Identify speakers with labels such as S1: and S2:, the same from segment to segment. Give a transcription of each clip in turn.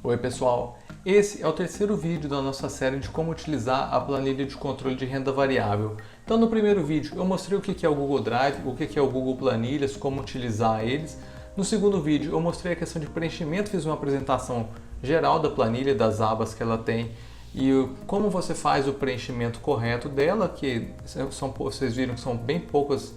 S1: Oi pessoal, esse é o terceiro vídeo da nossa série de como utilizar a planilha de controle de renda variável. Então no primeiro vídeo eu mostrei o que é o Google Drive, o que é o Google Planilhas, como utilizar eles. No segundo vídeo eu mostrei a questão de preenchimento, fiz uma apresentação geral da planilha, das abas que ela tem e como você faz o preenchimento correto dela, que vocês viram que são bem poucas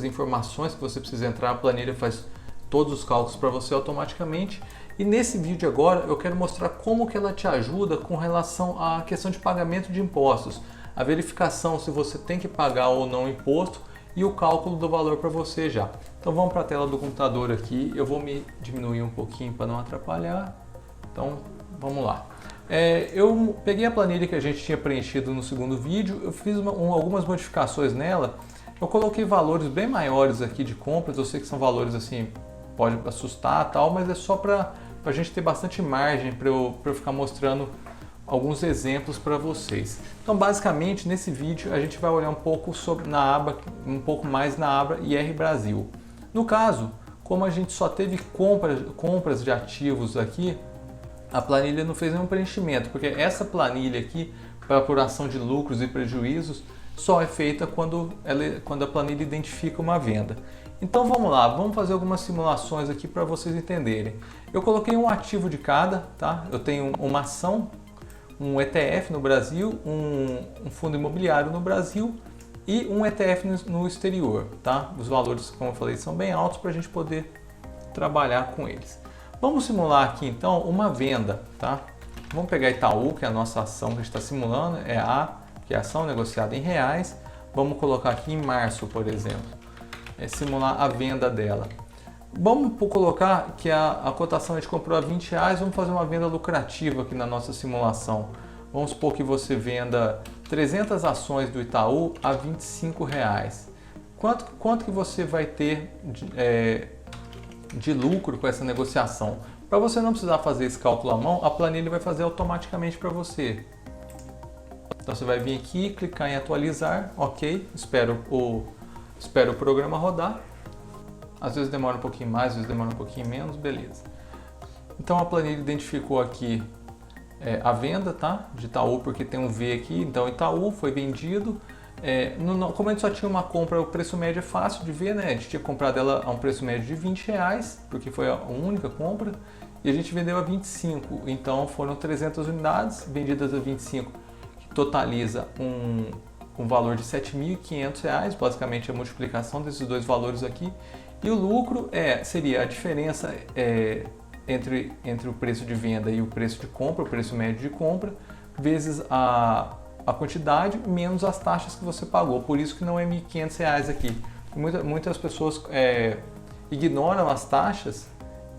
S1: informações que você precisa entrar, a planilha faz todos os cálculos para você automaticamente. E nesse vídeo agora eu quero mostrar como que ela te ajuda com relação à questão de pagamento de impostos, a verificação se você tem que pagar ou não imposto e o cálculo do valor para você já. Então vamos para a tela do computador aqui, eu vou me diminuir um pouquinho para não atrapalhar. Então vamos lá. Eu peguei a planilha que a gente tinha preenchido no segundo vídeo, eu fiz algumas modificações nela. Eu coloquei valores bem maiores aqui de compras, eu sei que são valores assim, pode assustar tal, mas é só para a gente ter bastante margem para eu ficar mostrando alguns exemplos para vocês. Então basicamente nesse vídeo a gente vai olhar um pouco mais na aba IR Brasil. No caso, como a gente só teve compras de ativos aqui, a planilha não fez nenhum preenchimento, porque essa planilha aqui para apuração de lucros e prejuízos só é feita quando a planilha identifica uma venda. Então vamos lá, vamos fazer algumas simulações aqui para vocês entenderem. Eu coloquei um ativo de cada, tá? Eu tenho uma ação, um ETF no Brasil, um fundo imobiliário no Brasil e um ETF no exterior, tá? Os valores, como eu falei, são bem altos para a gente poder trabalhar com eles. Vamos simular aqui então uma venda, tá? Vamos pegar Itaú, que é a nossa ação que a gente está simulando, que é a ação negociada em reais. Vamos colocar aqui em março, por exemplo. Simular a venda dela. Vamos colocar que a cotação a gente comprou a R$20, vamos fazer uma venda lucrativa aqui na nossa simulação. Vamos supor que você venda 300 ações do Itaú a R$25. Quanto que você vai ter de lucro com essa negociação? Para você não precisar fazer esse cálculo à mão, a planilha vai fazer automaticamente para você. Então você vai vir aqui, clicar em atualizar, ok, espero o programa rodar. Às vezes demora um pouquinho mais, às vezes demora um pouquinho menos, beleza. Então a planilha identificou aqui a venda, tá? De Itaú, porque tem um V aqui, então Itaú foi vendido. Como a gente só tinha uma compra, o preço médio é fácil de ver, né? A gente tinha comprado ela a um preço médio de R$20, porque foi a única compra, e a gente vendeu a 25, então foram 300 unidades vendidas a 25, que totaliza um valor de R$ 7.500, basicamente a multiplicação desses dois valores aqui. E o lucro seria a diferença entre o preço de venda e o preço de compra, o preço médio de compra, vezes a quantidade menos as taxas que você pagou. Por isso que não é R$ 1.500 aqui. Muitas pessoas ignoram as taxas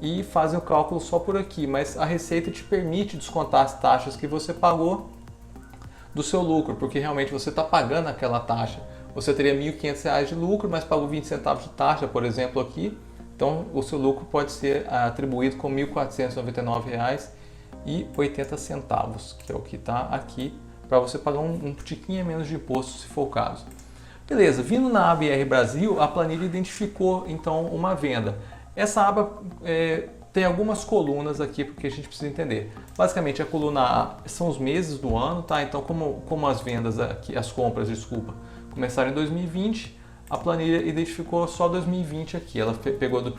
S1: e fazem o cálculo só por aqui, mas a Receita te permite descontar as taxas que você pagou do seu lucro, porque realmente você está pagando aquela taxa. Você teria R$ 1.500 de lucro, mas pagou 20 centavos de taxa, por exemplo, aqui. Então o seu lucro pode ser atribuído com R$ 1.499,80, que é o que está aqui, para você pagar um tiquinho menos de imposto, se for o caso. Beleza, vindo na aba IR Brasil, a planilha identificou então uma venda. Essa aba tem algumas colunas aqui porque a gente precisa entender. Basicamente a coluna A são os meses do ano, tá? Então como as vendas aqui, as compras, desculpa, começaram em 2020, a planilha identificou só 2020 aqui. Ela pegou do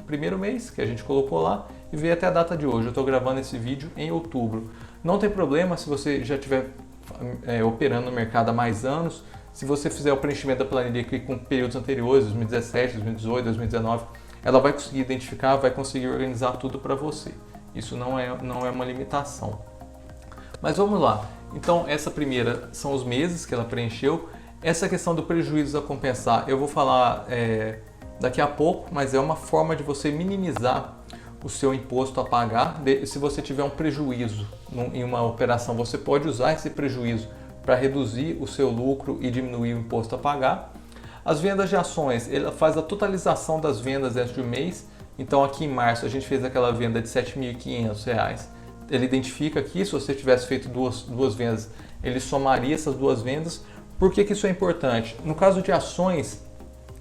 S1: primeiro mês que a gente colocou lá e veio até a data de hoje. Eu estou gravando esse vídeo em outubro. Não tem problema se você já estiver operando no mercado há mais anos. Se você fizer o preenchimento da planilha aqui com períodos anteriores, 2017, 2018, 2019, ela vai conseguir identificar, vai conseguir organizar tudo para você. Isso não é uma limitação. Mas vamos lá. Então essa primeira são os meses que ela preencheu. Essa questão do prejuízo a compensar eu vou falar daqui a pouco, mas é uma forma de você minimizar o seu imposto a pagar. Se você tiver um prejuízo em uma operação, você pode usar esse prejuízo para reduzir o seu lucro e diminuir o imposto a pagar. As vendas de ações, ela faz a totalização das vendas dentro de um mês. Então aqui em março a gente fez aquela venda de R$ 7.500. Ele identifica aqui, se você tivesse feito duas vendas, ele somaria essas duas vendas. Por que isso é importante? No caso de ações,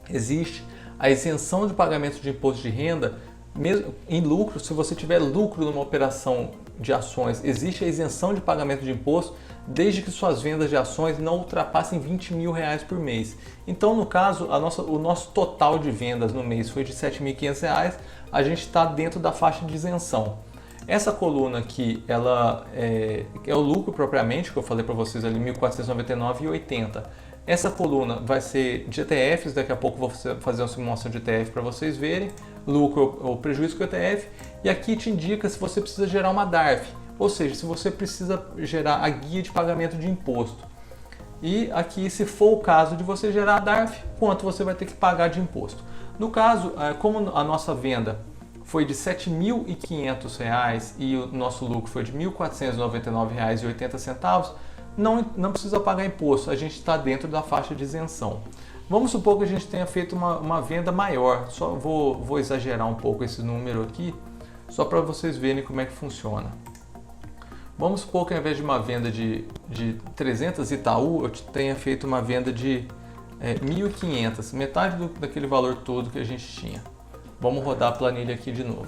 S1: existe a isenção de pagamento de imposto de renda mesmo em lucro, se você tiver lucro numa operação de ações, existe a isenção de pagamento de imposto desde que suas vendas de ações não ultrapassem R$20.000 por mês. Então, no caso, o nosso total de vendas no mês foi de R$7.500, a gente está dentro da faixa de isenção. Essa coluna aqui, ela é o lucro propriamente, que eu falei para vocês ali, R$ 1.499,80. Essa coluna vai ser de ETFs, daqui a pouco vou fazer uma simulação de ETF para vocês verem, lucro ou prejuízo com o ETF, e aqui te indica se você precisa gerar uma DARF, ou seja, se você precisa gerar a guia de pagamento de imposto. E aqui, se for o caso de você gerar a DARF, quanto você vai ter que pagar de imposto. No caso, como a nossa venda foi de R$ 7.500 e o nosso lucro foi de R$ 1.499,80, não precisa pagar imposto, a gente está dentro da faixa de isenção. Vamos supor que a gente tenha feito uma venda maior, só vou exagerar um pouco esse número aqui, só para vocês verem como é que funciona. Vamos supor que ao invés de uma venda de 300 Itaú, eu tenha feito uma venda de 1.500, metade daquele valor todo que a gente tinha. Vamos rodar a planilha aqui de novo.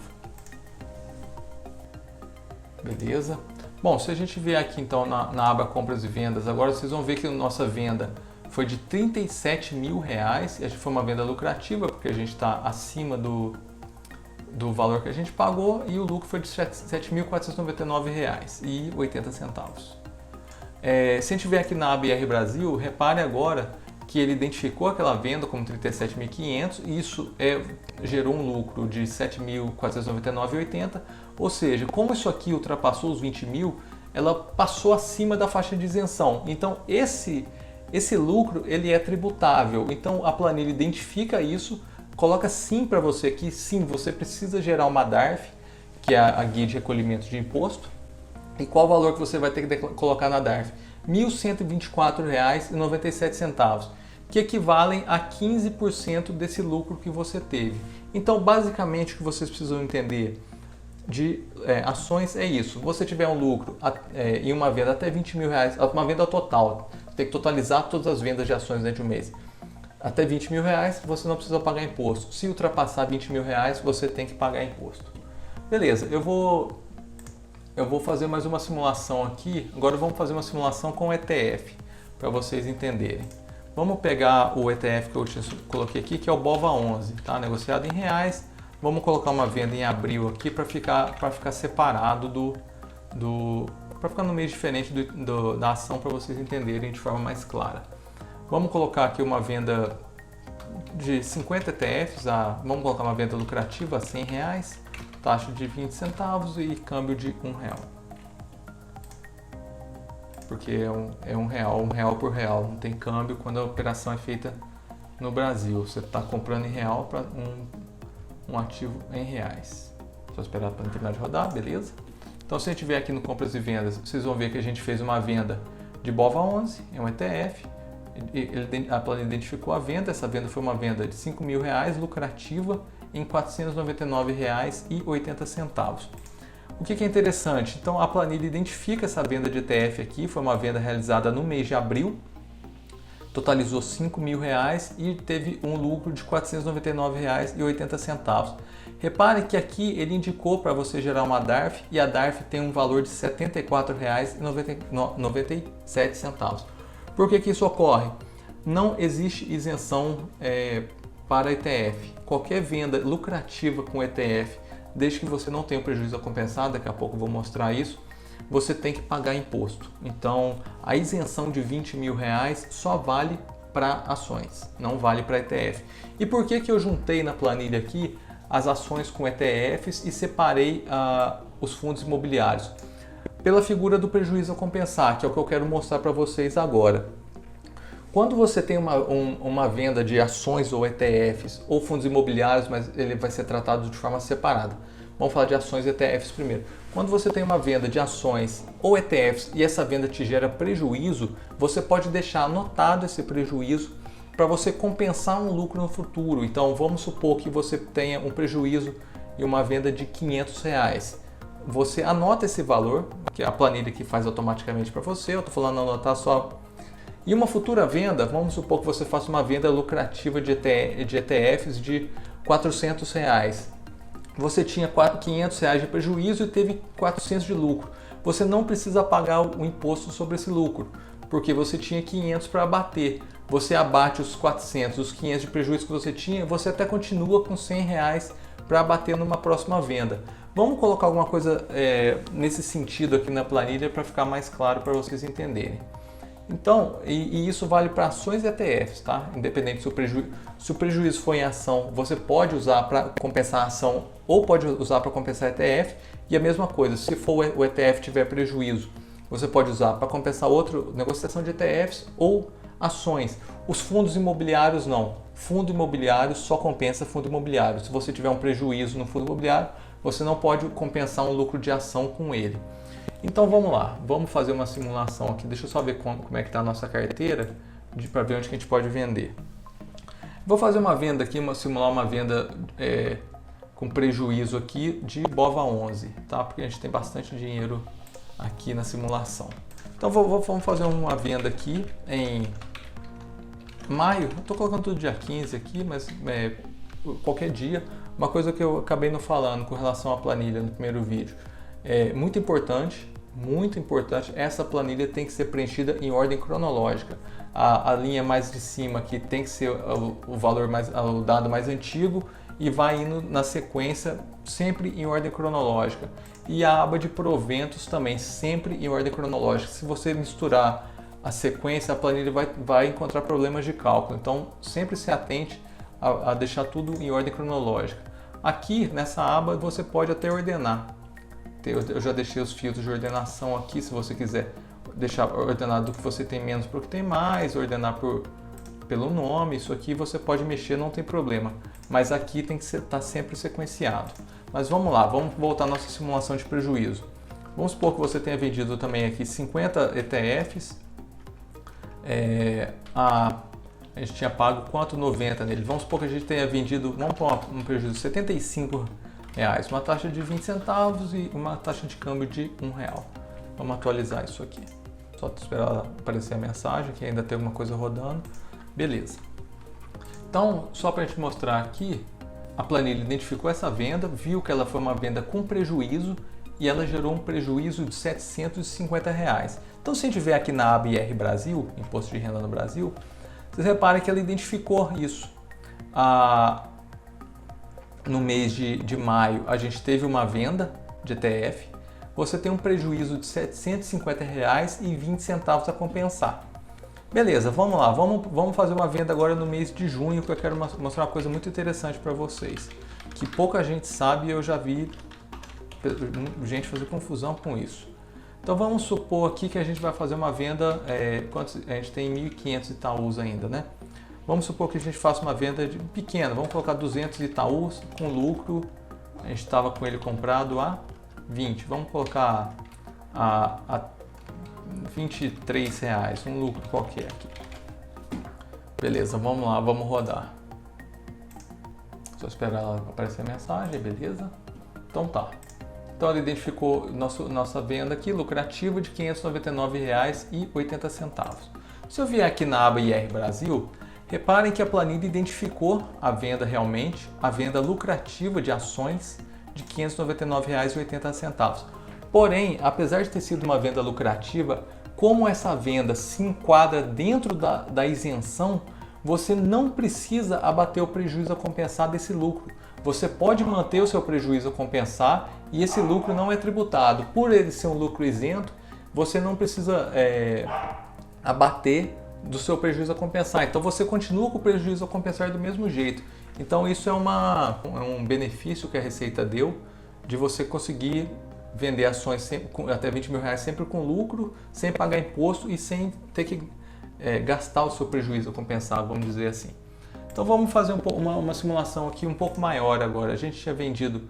S1: Beleza? Bom, se a gente vier aqui então na aba compras e vendas, agora vocês vão ver que a nossa venda foi de R$37.000, e essa foi uma venda lucrativa, porque a gente está acima do valor que a gente pagou, e o lucro foi de R$ 7.499,80. Se a gente vier aqui na aba IR Brasil, repare agora que ele identificou aquela venda como 37.500 e isso gerou um lucro de 7.499,80, ou seja, como isso aqui ultrapassou os 20.000, ela passou acima da faixa de isenção. Então esse lucro ele é tributável. Então a planilha identifica isso, coloca sim para você aqui, sim, você precisa gerar uma DARF, que é a guia de recolhimento de imposto. E qual o valor que você vai ter que colocar na DARF? R$ 1.124,97, que equivalem a 15% desse lucro que você teve. Então, basicamente, o que vocês precisam entender de ações é isso. Você tiver um lucro em uma venda até R$20.000, uma venda total, você tem que totalizar todas as vendas de ações dentro de um mês. Até R$20.000, você não precisa pagar imposto. Se ultrapassar R$20.000, você tem que pagar imposto. Beleza, eu vou fazer mais uma simulação aqui. Agora vamos fazer uma simulação com ETF, para vocês entenderem. Vamos pegar o ETF que eu coloquei aqui, que é o BOVA11, tá? Negociado em reais. Vamos colocar uma venda em abril aqui para ficar separado para ficar no meio diferente da ação, para vocês entenderem de forma mais clara. Vamos colocar aqui uma venda de 50 ETFs, vamos colocar uma venda lucrativa a R$100, taxa de 20 centavos e câmbio de R$1. Porque é um real por real, não tem câmbio quando a operação é feita no Brasil. Você está comprando em real para um ativo em reais. Só esperar para terminar de rodar, beleza? Então, se a gente vier aqui no compras e vendas, vocês vão ver que a gente fez uma venda de BOVA11, é um ETF. A planilha identificou a venda, essa venda foi uma venda de R$5.000, lucrativa, em R$ 499,80. O que é interessante? Então a planilha identifica essa venda de ETF aqui, foi uma venda realizada no mês de abril, totalizou R$5.000 e teve um lucro de R$ 499,80. Repare que aqui ele indicou para você gerar uma DARF e a DARF tem um valor de R$ 74,97. Por que isso ocorre? Não existe isenção para ETF. Qualquer venda lucrativa com ETF, desde que você não tenha o prejuízo a compensar, daqui a pouco eu vou mostrar isso, você tem que pagar imposto. Então, a isenção de R$20.000 só vale para ações, não vale para ETF. E por que eu juntei na planilha aqui as ações com ETFs e separei os fundos imobiliários? Pela figura do prejuízo a compensar, que é o que eu quero mostrar para vocês agora. Quando você tem uma venda de ações ou ETFs ou fundos imobiliários, mas ele vai ser tratado de forma separada. Vamos falar de ações e ETFs primeiro. Quando você tem uma venda de ações ou ETFs e essa venda te gera prejuízo, você pode deixar anotado esse prejuízo para você compensar um lucro no futuro. Então vamos supor que você tenha um prejuízo em uma venda de R$500. Você anota esse valor, que é a planilha que faz automaticamente para você. Eu estou falando anotar só. E uma futura venda, vamos supor que você faça uma venda lucrativa de ETFs de R$400. você tinha R$500 de prejuízo e teve 400 de lucro. Você não precisa pagar o imposto sobre esse lucro, porque você tinha 500 para abater. Você abate os 400, os 500 de prejuízo que você tinha, você até continua com R$100 para abater numa próxima venda. Vamos colocar alguma coisa nesse sentido aqui na planilha para ficar mais claro para vocês entenderem. Então, e isso vale para ações e ETFs, tá? Independente se o prejuízo for em ação, você pode usar para compensar a ação ou pode usar para compensar ETF. E a mesma coisa, se for o ETF tiver prejuízo, você pode usar para compensar outra negociação de ETFs ou ações. Os fundos imobiliários não. Fundo imobiliário só compensa fundo imobiliário. Se você tiver um prejuízo no fundo imobiliário, você não pode compensar um lucro de ação com ele. Então vamos lá, vamos fazer uma simulação aqui. Deixa eu só ver como é que está a nossa carteira para ver onde que a gente pode vender. Vou fazer uma venda aqui, simular uma venda com prejuízo aqui de BOVA11, tá? Porque a gente tem bastante dinheiro aqui na simulação. Então vamos fazer uma venda aqui em maio. Estou colocando tudo dia 15 aqui, mas qualquer dia. Uma coisa que eu acabei não falando com relação à planilha no primeiro vídeo. É muito importante, essa planilha tem que ser preenchida em ordem cronológica. A linha mais de cima aqui tem que ser o dado mais antigo e vai indo na sequência sempre em ordem cronológica. E a aba de proventos também sempre em ordem cronológica. Se você misturar a sequência, a planilha vai encontrar problemas de cálculo. Então sempre se atente a deixar tudo em ordem cronológica. Aqui nessa aba você pode até ordenar. Eu já deixei os filtros de ordenação aqui, se você quiser deixar ordenado do que você tem menos para o que tem mais, ordenar pelo nome, isso aqui você pode mexer, não tem problema. Mas aqui tem que estar sempre sequenciado. Mas vamos lá, vamos voltar à nossa simulação de prejuízo. Vamos supor que você tenha vendido também aqui 50 ETFs, a gente tinha pago quanto? 90 nele. Vamos supor que a gente tenha vendido, vamos pôr um prejuízo de R$75, uma taxa de 20 centavos e uma taxa de câmbio de R$1. Vamos atualizar isso aqui. Só esperar aparecer a mensagem, que ainda tem alguma coisa rodando. Beleza. Então, só para a gente mostrar aqui, a planilha identificou essa venda, viu que ela foi uma venda com prejuízo e ela gerou um prejuízo de R$750. Então, se a gente ver aqui na aba IR Brasil, Imposto de Renda no Brasil, vocês reparem que ela identificou isso. No mês de maio, a gente teve uma venda de ETF. Você tem um prejuízo de R$750,20 a compensar. Beleza, vamos lá. Vamos fazer uma venda agora no mês de junho, que eu quero mostrar uma coisa muito interessante para vocês. Que pouca gente sabe e eu já vi gente fazer confusão com isso. Então vamos supor aqui que a gente vai fazer uma venda, a gente tem 1.500 Itaús ainda, né? Vamos supor que a gente faça uma venda pequena, vamos colocar 200 Itaús com lucro, a gente estava com ele comprado a 20, vamos colocar a R$23, um lucro qualquer aqui. Beleza, vamos lá, vamos rodar. Só esperar ela aparecer a mensagem, beleza? Então tá. Então ela identificou nossa venda aqui, lucrativa de R$ 599,80. Se eu vier aqui na aba IR Brasil, reparem que a planilha identificou a venda realmente, a venda lucrativa de ações de R$ 599,80. Porém, apesar de ter sido uma venda lucrativa, como essa venda se enquadra dentro da isenção, você não precisa abater o prejuízo a compensar desse lucro. Você pode manter o seu prejuízo a compensar e esse lucro não é tributado. Por ele ser um lucro isento, você não precisa abater do seu prejuízo a compensar. Então você continua com o prejuízo a compensar do mesmo jeito. Então isso é um benefício que a Receita deu de você conseguir vender ações sempre, até R$20 mil sempre com lucro, sem pagar imposto e sem ter que gastar o seu prejuízo a compensar, vamos dizer assim. Então vamos fazer uma simulação aqui um pouco maior agora. A gente tinha vendido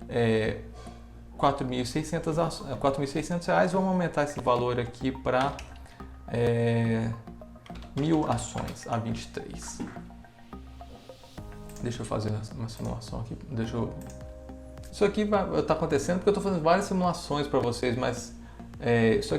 S1: R$4.600, vamos aumentar esse valor aqui para 1.000 ações a 23. Deixa eu fazer uma simulação aqui. Isso aqui está acontecendo porque eu estou fazendo várias simulações para vocês, mas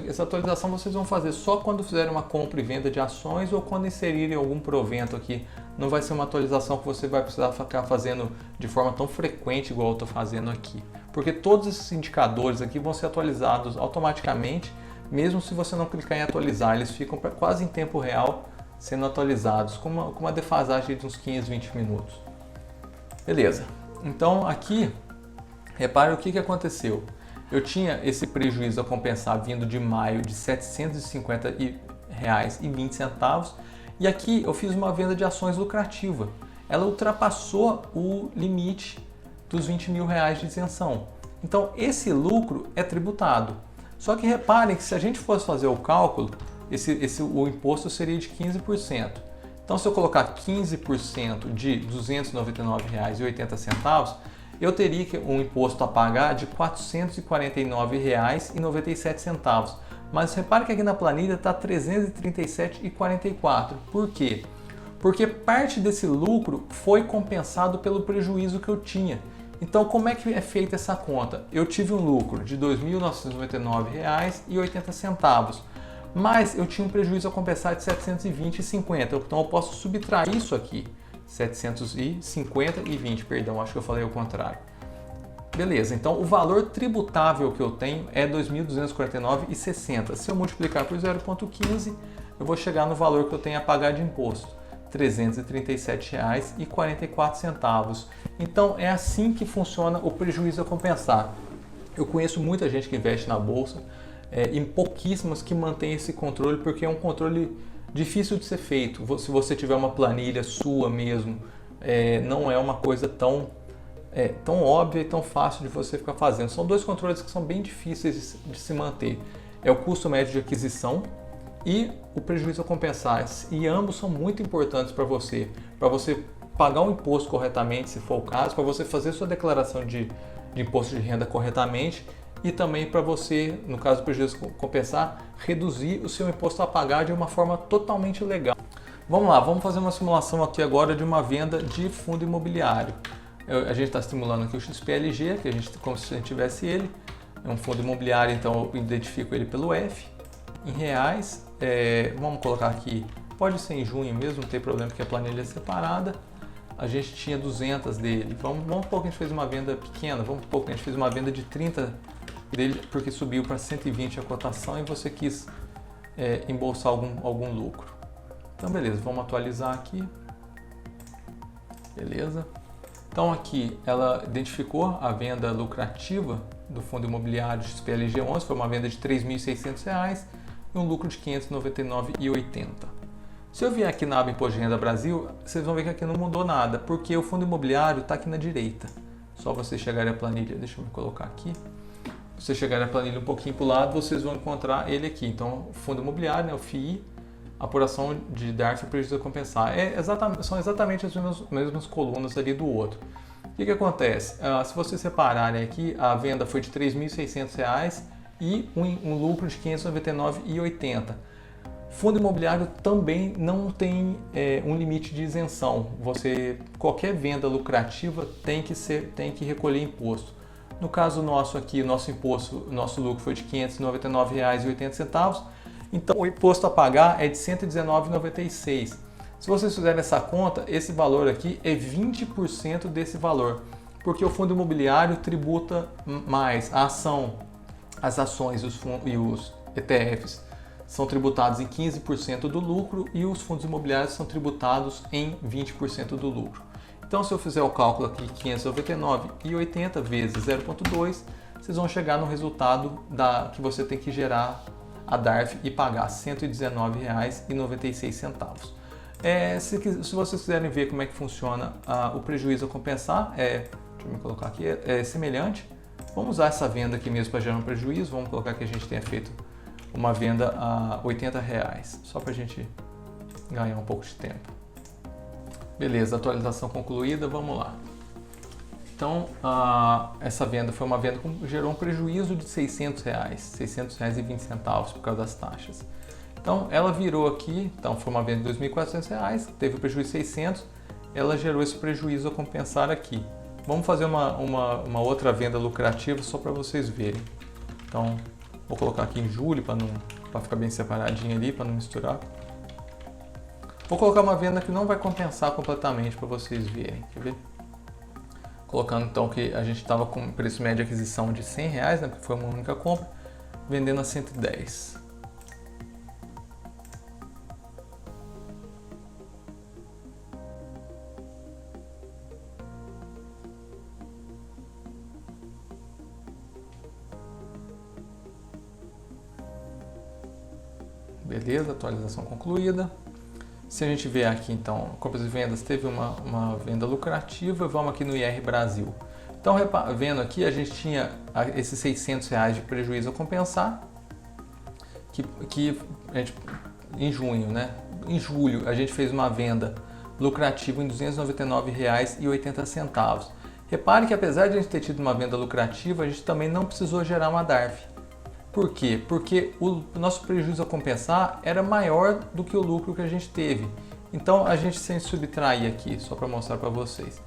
S1: essa atualização vocês vão fazer só quando fizerem uma compra e venda de ações ou quando inserirem algum provento aqui não vai ser uma atualização que você vai precisar ficar fazendo de forma tão frequente igual eu estou fazendo aqui. Porque todos esses indicadores aqui vão ser atualizados automaticamente, mesmo se você não clicar em atualizar, eles ficam quase em tempo real sendo atualizados, com uma defasagem de uns 15, 20 minutos. Beleza, então aqui, repare o que aconteceu. Eu tinha esse prejuízo a compensar vindo de maio de R$ 750,20 e aqui eu fiz uma venda de ações lucrativa. Ela ultrapassou o limite dos R$ 20.000 de isenção. Então esse lucro é tributado. Só que reparem que se a gente fosse fazer o cálculo, o imposto seria de 15%. Então se eu colocar 15% de R$ 299,80, eu teria um imposto a pagar de R$ 449,97. Mas repare que aqui na planilha está R$ 337,44. Por quê? Porque parte desse lucro foi compensado pelo prejuízo que eu tinha. Então, como é que é feita essa conta? Eu tive um lucro de R$ 2.999,80, mas eu tinha um prejuízo a compensar de R$ 720,50. Então, eu posso subtrair isso aqui. 750,20, perdão, acho que eu falei o contrário. Beleza, então o valor tributável que eu tenho é R$ 2.249,60. Se eu multiplicar por 0,15, eu vou chegar no valor que eu tenho a pagar de imposto, R$ 337,44. Então é assim que funciona o prejuízo a compensar. Eu conheço muita gente que investe na bolsa e pouquíssimas que mantém esse controle, porque é um controle difícil de ser feito. Se você tiver uma planilha sua mesmo, não é uma coisa tão óbvia e tão fácil de você ficar fazendo. São dois controles que são bem difíceis de se manter. É o custo médio de aquisição e o prejuízo a compensar. E ambos são muito importantes para você pagar o imposto corretamente, se for o caso, para você fazer sua declaração de imposto de renda corretamente e também para você, no caso do prejuízo compensar, reduzir o seu imposto a pagar de uma forma totalmente legal. Vamos lá, vamos fazer uma simulação aqui agora de uma venda de fundo imobiliário. A gente está simulando aqui o XPLG, como se a gente tivesse ele. É um fundo imobiliário, então eu identifico ele pelo F, em reais. Vamos colocar aqui, pode ser em junho mesmo, não tem problema porque a planilha é separada. A gente tinha 200 dele. Vamos supor que a gente fez uma venda pequena, vamos supor que a gente fez uma venda de 30 dele porque subiu para 120 a cotação e você quis embolsar algum lucro. Então beleza, vamos atualizar aqui. Beleza. Então aqui ela identificou a venda lucrativa do fundo imobiliário XPLG 11, foi uma venda de R$ 3.600 e um lucro de R$ 599,80. Se eu vier aqui na aba Imposto de Renda Brasil, vocês vão ver que aqui não mudou nada, porque o fundo imobiliário está aqui na direita. Só você chegar a planilha, deixa eu me colocar aqui. Se você chegar a planilha um pouquinho para o lado, vocês vão encontrar ele aqui. Então, o fundo imobiliário, o FII, apuração de DARF e prejuízo a compensar. São exatamente as mesmas colunas ali do outro. O que acontece? Se vocês separarem aqui, a venda foi de R$ 3.600 e um lucro de R$ 599,80. Fundo imobiliário também não tem um limite de isenção. Qualquer venda lucrativa tem que recolher imposto. No caso nosso aqui, nosso lucro foi de R$ 599,80. Então o imposto a pagar é de R$ 119,96. Se vocês fizerem essa conta, esse valor aqui é 20% desse valor, porque o fundo imobiliário tributa mais a ação, as ações e os ETFs são tributados em 15% do lucro e os fundos imobiliários são tributados em 20% do lucro. Então, se eu fizer o cálculo aqui, 599,80 vezes 0,2, vocês vão chegar no resultado que você tem que gerar a DARF e pagar R$ 119,96. Se vocês quiserem ver como é que funciona o prejuízo a compensar, deixa eu me colocar aqui, é semelhante. Vamos usar essa venda aqui mesmo para gerar um prejuízo. Vamos colocar que a gente tenha feito uma venda a R$ 80, só para a gente ganhar um pouco de tempo. Beleza, atualização concluída, vamos lá. Então, essa venda foi uma venda que gerou um prejuízo de R$ 600, R$ 600,20 por causa das taxas. Então, ela virou aqui, então foi uma venda de R$ 2.400, teve o prejuízo de 600, ela gerou esse prejuízo a compensar aqui. Vamos fazer uma outra venda lucrativa só para vocês verem. Então, vou colocar aqui em julho para ficar bem separadinho ali, para não misturar. Vou colocar uma venda que não vai compensar completamente para vocês verem, quer ver? Colocando então que a gente estava com preço médio de aquisição de R$100, né, porque foi uma única compra, vendendo a 110. Beleza, atualização concluída. Se a gente ver aqui então, compras e vendas, teve uma venda lucrativa, vamos aqui no IR Brasil. Então, vendo aqui, a gente tinha esses R$600 de prejuízo a compensar, que a gente, em junho, né? Em julho, a gente fez uma venda lucrativa em R$299,80. Repare que apesar de a gente ter tido uma venda lucrativa, a gente também não precisou gerar uma DARF. Por quê? Porque o nosso prejuízo a compensar era maior do que o lucro que a gente teve. Então, a gente, sem subtrair aqui, só para mostrar para vocês,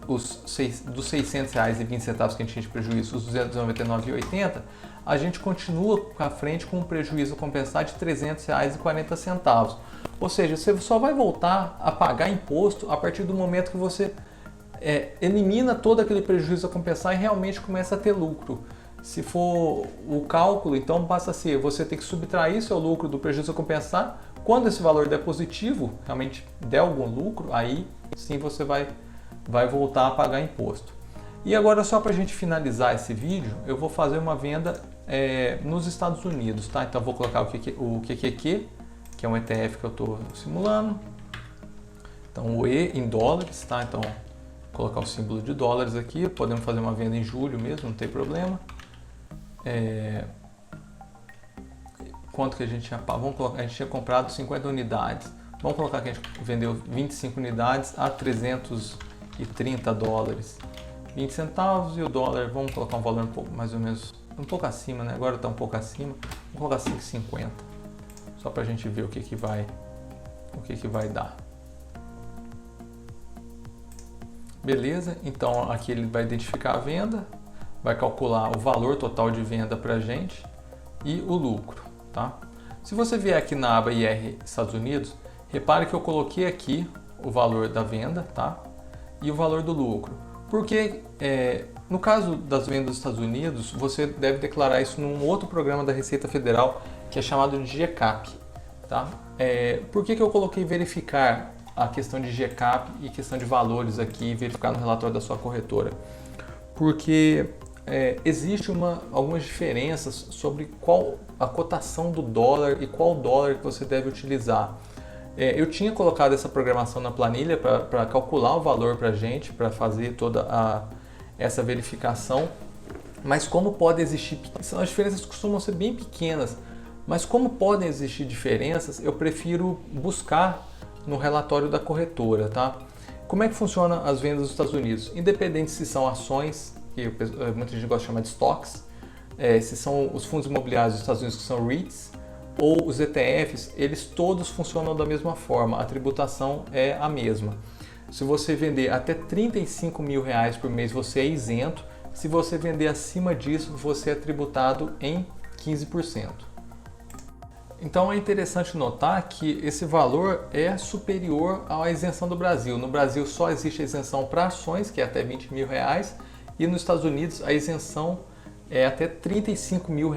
S1: dos R$600,20 que a gente tinha de prejuízo, os R$299,80, a gente continua à frente com um prejuízo a compensar de R$300,40. Ou seja, você só vai voltar a pagar imposto a partir do momento que você elimina todo aquele prejuízo a compensar e realmente começa a ter lucro. Se for o cálculo, então basta ser, você tem que subtrair seu lucro do prejuízo a compensar. Quando esse valor der positivo, realmente der algum lucro, aí sim você vai voltar a pagar imposto. E agora, só para a gente finalizar esse vídeo, eu vou fazer uma venda nos Estados Unidos, tá? Então vou colocar o QQQ, que é um ETF que eu estou simulando. Então o E em dólares, tá? Então vou colocar o símbolo de dólares aqui, podemos fazer uma venda em julho mesmo, não tem problema. Quanto que a gente tinha pago? Vamos colocar, a gente tinha comprado 50 unidades. Vamos colocar que a gente vendeu 25 unidades a $330. 20 centavos, e o dólar, vamos colocar um valor um pouco, mais ou menos, um pouco acima, né? Agora está um pouco acima. Vamos colocar 5,50. Só para a gente ver o que vai dar. Beleza? Então aqui ele vai identificar a venda, vai calcular o valor total de venda para a gente e o lucro, tá? Se você vier aqui na aba IR Estados Unidos, repare que eu coloquei aqui o valor da venda, tá? E o valor do lucro. Porque no caso das vendas dos Estados Unidos, você deve declarar isso num outro programa da Receita Federal que é chamado de GCAP, tá? Por que eu coloquei verificar a questão de GCAP e questão de valores aqui, verificar no relatório da sua corretora? Porque existe algumas diferenças sobre qual a cotação do dólar e qual dólar que você deve utilizar. Eu tinha colocado essa programação na planilha para calcular o valor para a gente, para fazer toda essa verificação, mas como pode existir, as diferenças costumam ser bem pequenas, mas como podem existir diferenças, eu prefiro buscar no relatório da corretora, tá? Como é que funciona as vendas dos Estados Unidos? Independente se são ações, que muita gente gosta de chamar de stocks, se são os fundos imobiliários dos Estados Unidos, que são REITs, ou os ETFs, eles todos funcionam da mesma forma, a tributação é a mesma. Se você vender até R$35 mil por mês, você é isento. Se você vender acima disso, você é tributado em 15%. Então é interessante notar que esse valor é superior à isenção do Brasil. No Brasil só existe a isenção para ações, que é até R$20 mil, e nos Estados Unidos a isenção é até R$35 mil,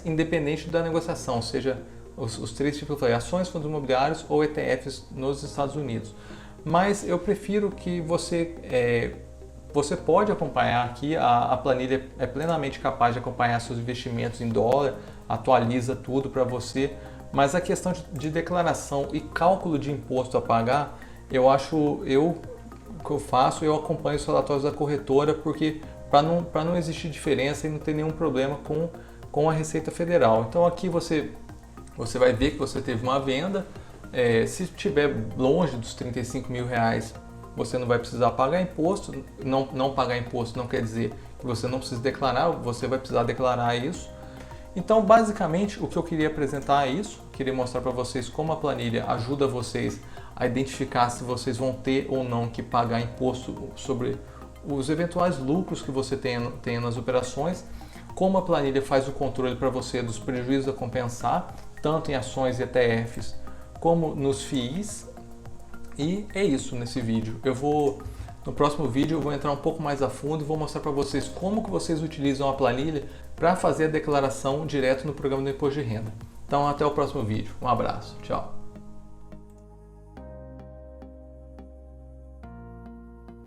S1: independente da negociação, ou seja, os três tipos de ações, fundos imobiliários ou ETFs nos Estados Unidos. Mas eu prefiro que você pode acompanhar aqui, a planilha é plenamente capaz de acompanhar seus investimentos em dólar, atualiza tudo para você, mas a questão de declaração e cálculo de imposto a pagar, eu acompanho os relatórios da corretora, porque para não existir diferença e não ter nenhum problema com a Receita Federal. Então aqui você vai ver que você teve uma venda, se estiver longe dos R$35 mil, você não vai precisar pagar imposto. Não pagar imposto não quer dizer que você não precisa declarar, você vai precisar declarar isso. Então basicamente o que eu queria apresentar é isso, queria mostrar para vocês como a planilha ajuda vocês a identificar se vocês vão ter ou não que pagar imposto sobre os eventuais lucros que você tenha nas operações, como a planilha faz o controle para você dos prejuízos a compensar, tanto em ações e ETFs como nos FIIs. E é isso nesse vídeo. No próximo vídeo eu vou entrar um pouco mais a fundo e vou mostrar para vocês como que vocês utilizam a planilha para fazer a declaração direto no programa do Imposto de Renda. Então até o próximo vídeo. Um abraço. Tchau.